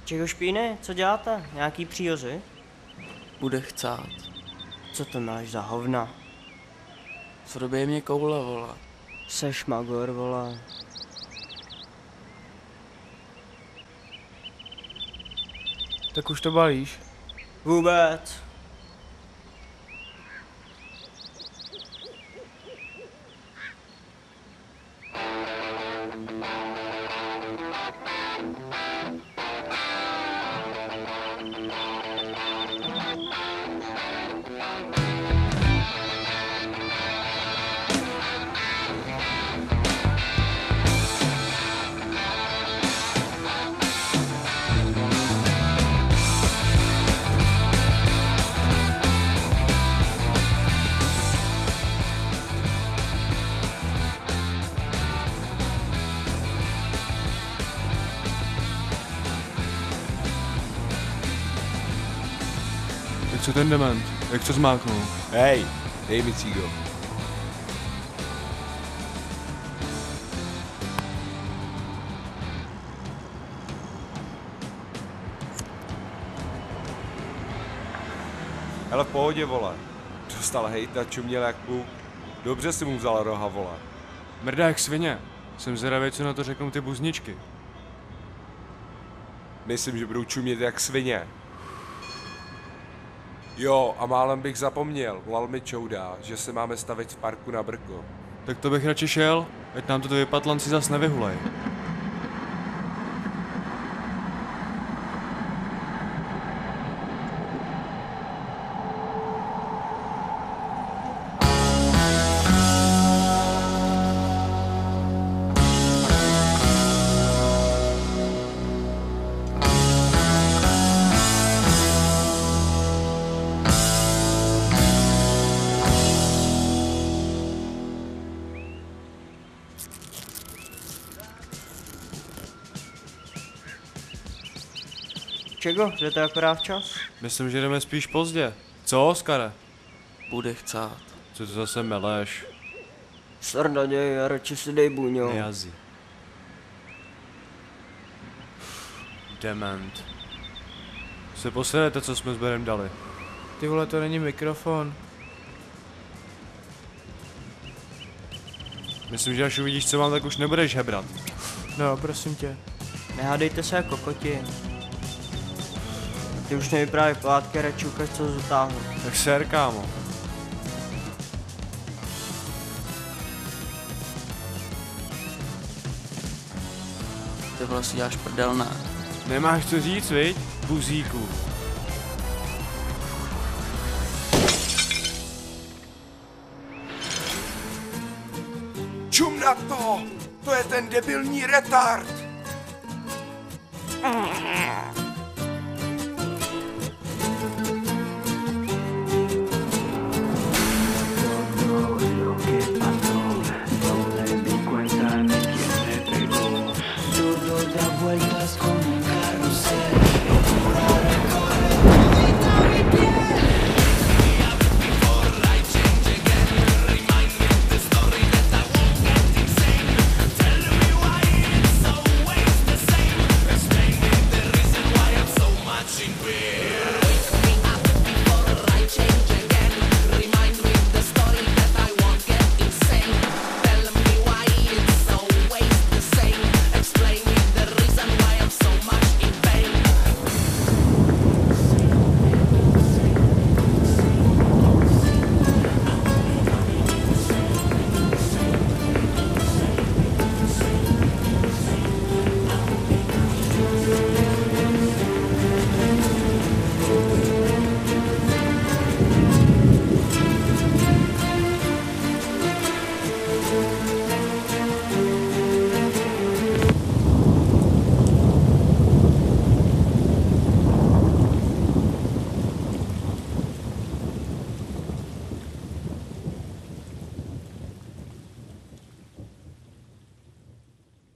Čeho špíny? Co děláte? Nějaký příhoři? Bude chcát. Co to máš za hovna? Co době mě koule, vole. Seš magor, vole. Tak už to balíš? Vůbec. Tak co ten dement? Jak to zmáknul? Hej, dej mi cígo. Hele, v pohodě, vole. Dostal hejta, čuměl jak bůh. Dobře si mu vzal roha, vole. Mrdá jak svině. Jsem zvědavý, co na to řeknou ty buzničky. Myslím, že budou čumět jak svině. Jo, a málem bych zapomněl. Volal mi Čouda, že se máme stavit v parku na Brko. Tak to bych radši šel, ať nám to ty vypatlanci zas nevyhulej. Čego? Jdete akorát včas? Myslím, že jdeme spíš pozdě. Co, Oskare? Bude chcát. Co to zase meleš? Srda děj, radši si dej buňo. Nejazí. Dement. Se posedete, co jsme s Berem dali. Ty vole, to není mikrofon. Myslím, že až uvidíš, co mám, tak už nebudeš hebrat. No, prosím tě. Nehádejte se jako koti. Ty už nevyprávěj plátky, radši ukaž, co zatáhnu. Tak ser, kámo. Ty vole si děláš prdel, ne? Nemáš co říct, viď? Buzíku. Čum na to! To je ten debilní retard!